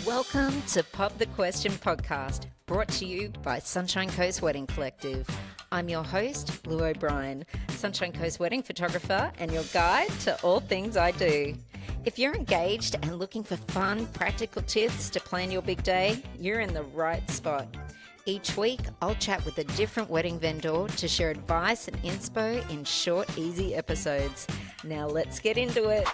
Welcome to Pop the Question podcast, brought to you by Sunshine Coast Wedding Collective. I'm your host, Lou O'Brien, Sunshine Coast wedding photographer and your guide to all things I do. If you're engaged and looking for fun, practical tips to plan your big day, you're in the right spot. Each week, I'll chat with a different wedding vendor to share advice and inspo in short, easy episodes. Now let's get into it.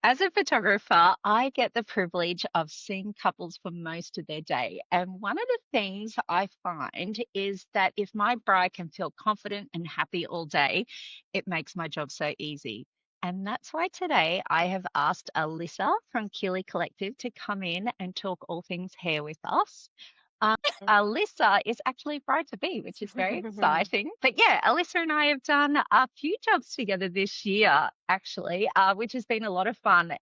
As a photographer, I get the privilege of seeing couples for most of their day. And one of the things I find is that if my bride can feel confident and happy all day, it makes my job so easy. And that's why today I have asked Alyssa from Keighley Collective to come in and talk all things hair with us. Alyssa is actually bride-to-be, which is very exciting. But yeah, Alyssa and I have done a few jobs together this year, actually, which has been a lot of fun.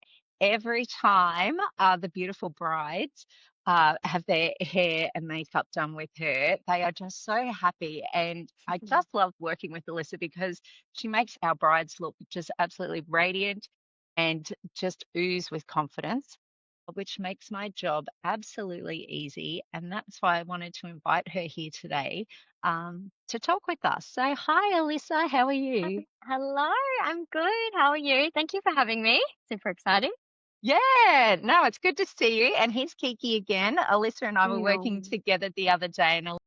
Every time the beautiful brides have their hair and makeup done with her, they are just so happy. And I just love working with Alyssa because she makes our brides look just absolutely radiant and just ooze with confidence, which makes my job absolutely easy. And that's why I wanted to invite her here today to talk with us. So, hi, Alyssa. How are you? Hello, I'm good. How are you? Thank you for having me. Super exciting. Yeah, no, it's good to see you. And here's Kiki again. Alyssa and I were working together the other day, and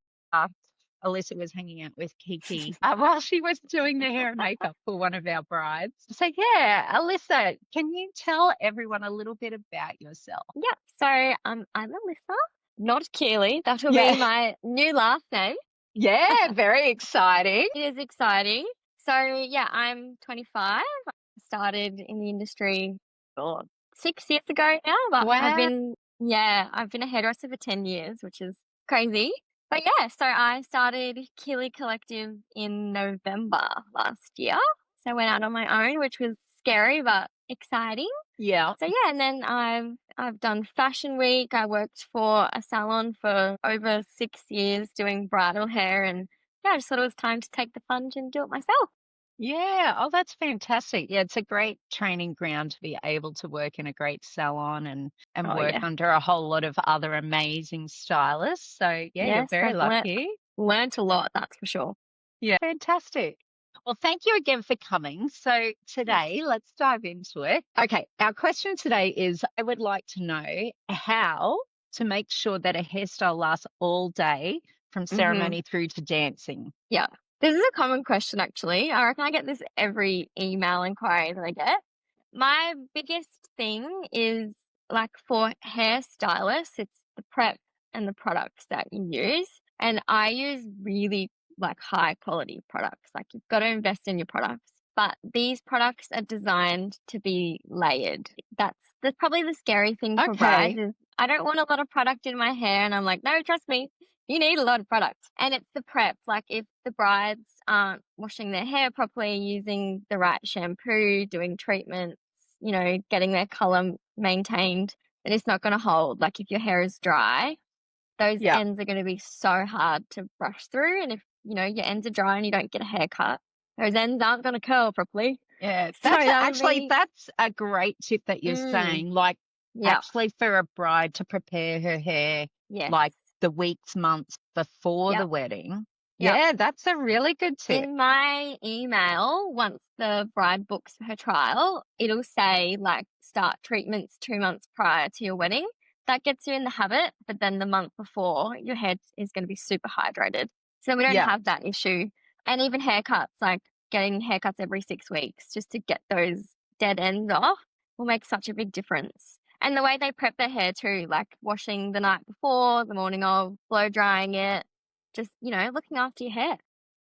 Alyssa was hanging out with Kiki while she was doing the hair and makeup for one of our brides. So, yeah, Alyssa, can you tell everyone a little bit about yourself? Yeah, so I'm Alyssa, not Keighley. That will Yeah. be my new last name. Yeah, very exciting. It is exciting. So, yeah, I'm 25. I started in the industry 6 years ago now, but Wow. I've been a hairdresser for 10 years, which is crazy. But yeah, so I started Keighley Collective in November last year. So I went out on my own, which was scary but exciting. Yeah. So yeah, and then I've done Fashion Week. I worked for a salon for over 6 years doing bridal hair, and yeah, I just thought it was time to take the plunge and do it myself. Yeah. Oh, that's fantastic. Yeah, it's a great training ground to be able to work in a great salon and Oh work yeah. under a whole lot of other amazing stylists. So yeah, you're Yes, very I've lucky. learnt a lot, that's for sure. Yeah, fantastic. Well, thank you again for coming. So today, let's dive into it. Okay, our question today is I would like to know how to make sure that a hairstyle lasts all day from ceremony through to dancing. Yeah. This is a common question, actually. I reckon I get this every email inquiry that I get. My biggest thing is like for hairstylists, it's the prep and the products that you use. And I use really like high quality products. Like you've got to invest in your products. But these products are designed to be layered. That's probably the scary thing for brides Okay. is I don't want a lot of product in my hair. And I'm like, no, trust me, you need a lot of product. And it's the prep. Like if the brides aren't washing their hair properly, using the right shampoo, doing treatments, getting their color maintained, then it's not going to hold. Like if your hair is dry, those Yeah. ends are going to be so hard to brush through. And if, your ends are dry and you don't get a haircut, those ends aren't going to curl properly. Yeah, So that's a great tip that you're saying. Like yeah. actually for a bride to prepare her hair Yes. like the weeks, months before the wedding. Yep. Yeah, that's a really good tip. In my email, once the bride books her trial, it'll say like start treatments 2 months prior to your wedding. That gets you in the habit, but then the month before, your hair is going to be super hydrated. So we don't have that issue. And even haircuts, like getting haircuts every 6 weeks just to get those dead ends off will make such a big difference. And the way they prep their hair too, like washing the night before, the morning of, blow drying it, just, looking after your hair.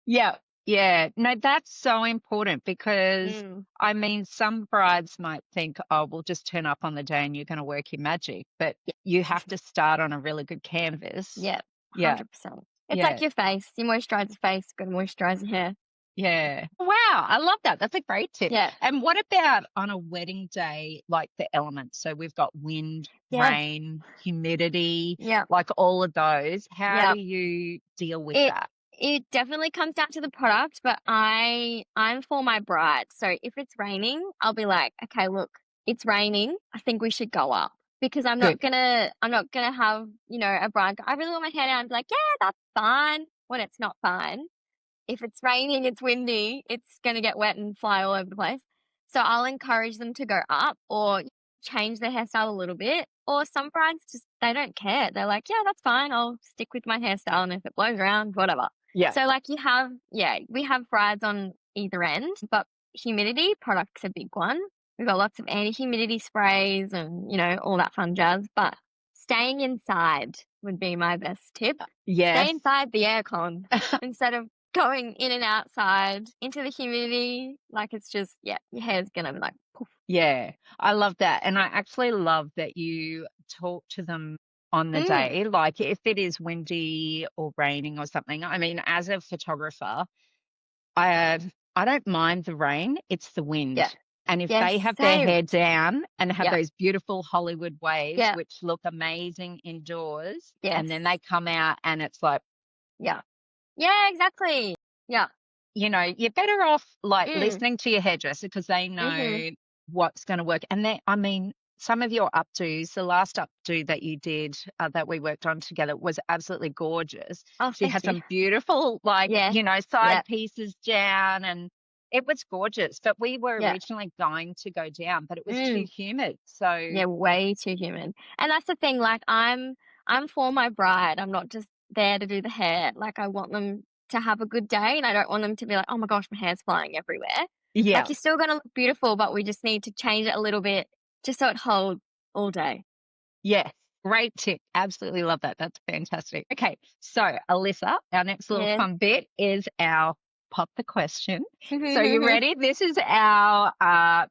Yeah. Yeah. No, that's so important because I mean, some brides might think, oh, we'll just turn up on the day and you're going to work your magic, but you have to start on a really good canvas. Yeah. 100%. Yeah. It's like your face. You moisturize your face, got to moisturize your hair. Yeah. Wow. I love that. That's a great tip. Yeah. And what about on a wedding day, like the elements? So we've got wind, rain, humidity, like all of those. How do you deal with that? It definitely comes down to the product, but I'm for my bride. So if it's raining, I'll be like, okay, look, it's raining. I think we should go up because I'm Good. not gonna have, a bride go, I really want my hair down, and be like, yeah, that's fine, when it's not fine. If it's raining, it's windy, it's gonna get wet and fly all over the place. So I'll encourage them to go up or change their hairstyle a little bit. Or some brides they don't care. They're like, yeah, that's fine. I'll stick with my hairstyle, and if it blows around, whatever. Yeah. So like we have brides on either end, but humidity product's a big one. We've got lots of anti-humidity sprays and, all that fun jazz. But staying inside would be my best tip. Yes. Stay inside the aircon instead of going in and outside into the humidity. Like it's just, your hair's gonna be like poof. Yeah, I love that. And I actually love that you talk to them on the day. Like if it is windy or raining or something. I mean, as a photographer, I don't mind the rain, it's the wind. Yeah. And if Yes, they have their same. hair down and have Yeah. those beautiful Hollywood waves, Yeah. which look amazing indoors, Yes. and then they come out and it's like, Yeah. Yeah, exactly. Yeah. you're better off like Mm. listening to your hairdresser because they know what's going to work. And some of your updos, the last updo that you did that we worked on together was absolutely gorgeous. Oh, She thank had you. some beautiful, Yeah. side pieces down, and it was gorgeous. But we were Yeah. originally going to go down, but it was too humid. So Yeah, way too humid. And that's the thing, like I'm for my bride. I'm not just there to do the hair. Like I want them to have a good day, and I don't want them to be like, oh my gosh, my hair's flying everywhere. yeah, Like you're still gonna look beautiful, but we just need to change it a little bit just so it holds all day. yes. Great tip. Absolutely love that. That's fantastic. Okay. So, Alyssa, our next little Yeah. fun bit is our pop the question. So, you ready? This is our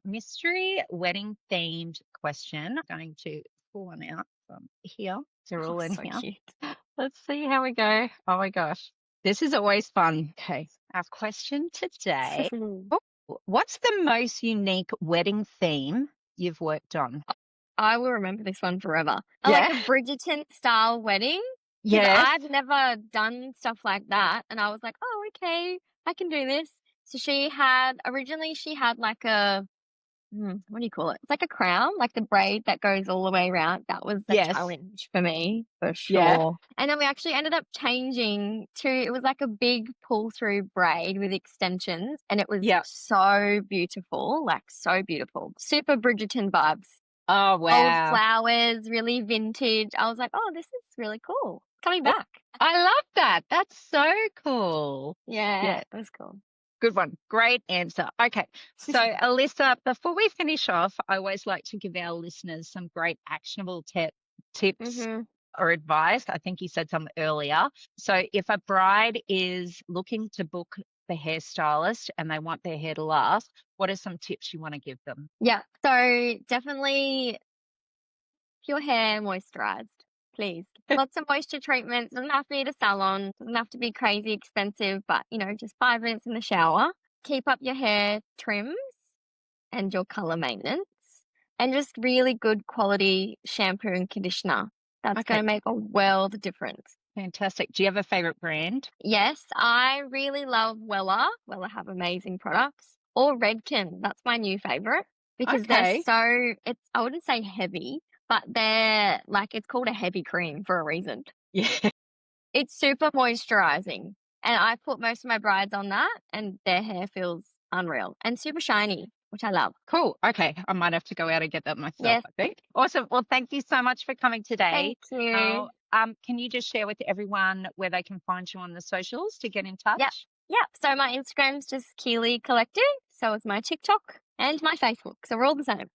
mystery wedding themed question. I'm going to pull one out from here. They're all in so here. cute. Let's see how we go. Oh my gosh. This is always fun. Okay. Our question today. What's the most unique wedding theme you've worked on? I will remember this one forever. Yeah. Like a Bridgerton style wedding. Yes. I've never done stuff like that. And I was like, oh, okay, I can do this. So originally she had like what do you call it? It's like a crown, like the braid that goes all the way around. That was the Yes. challenge for me, for sure. Yeah. And then we actually ended up changing it was like a big pull through braid with extensions. And it was so beautiful, like so beautiful. Super Bridgerton vibes. Oh, wow. Old flowers, really vintage. I was like, oh, this is really cool. Coming back. I love that. That's so cool. Yeah, it was cool. Good one. Great answer. Okay. So, Alyssa, before we finish off, I always like to give our listeners some great actionable tips or advice. I think you said some earlier. So, if a bride is looking to book the hairstylist and they want their hair to last, what are some tips you want to give them? Yeah. So, definitely keep your hair moisturized, please. Lots of moisture treatments. Doesn't have to be at a salon. Doesn't have to be crazy expensive, but just 5 minutes in the shower. Keep up your hair trims and your color maintenance, and just really good quality shampoo and conditioner. That's going to make a world of difference. Fantastic. Do you have a favorite brand? Yes, I really love Wella. Wella have amazing products. Or Redken. That's my new favorite because they're I wouldn't say heavy, but they're like, it's called a heavy cream for a reason. Yeah. It's super moisturizing. And I put most of my brides on that and their hair feels unreal and super shiny, which I love. Cool. Okay. I might have to go out and get that myself, Yes. I think. Awesome. Well, thank you so much for coming today. Thank you. Can you just share with everyone where they can find you on the socials to get in touch? Yeah. So my Instagram's just Keighley Collective. So is my TikTok and my Facebook. So we're all the same.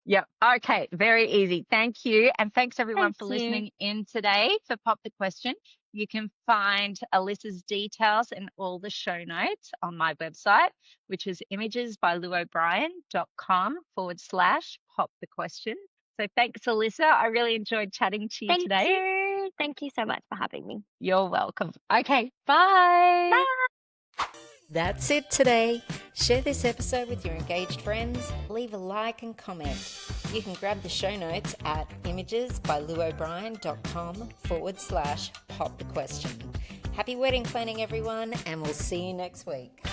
Yep. Okay. Very easy. Thank you. And thanks everyone for listening in today for Pop the Question. You can find Alyssa's details and all the show notes on my website, which is imagesbyluobrian.com/pop the question. So thanks, Alyssa. I really enjoyed chatting to you today. Thank you so much for having me. You're welcome. Okay. Bye. Bye. That's it today. Share this episode with your engaged friends. Leave a like and comment. You can grab the show notes at imagesbyluobrian.com/pop the question. Happy wedding planning, everyone, and we'll see you next week.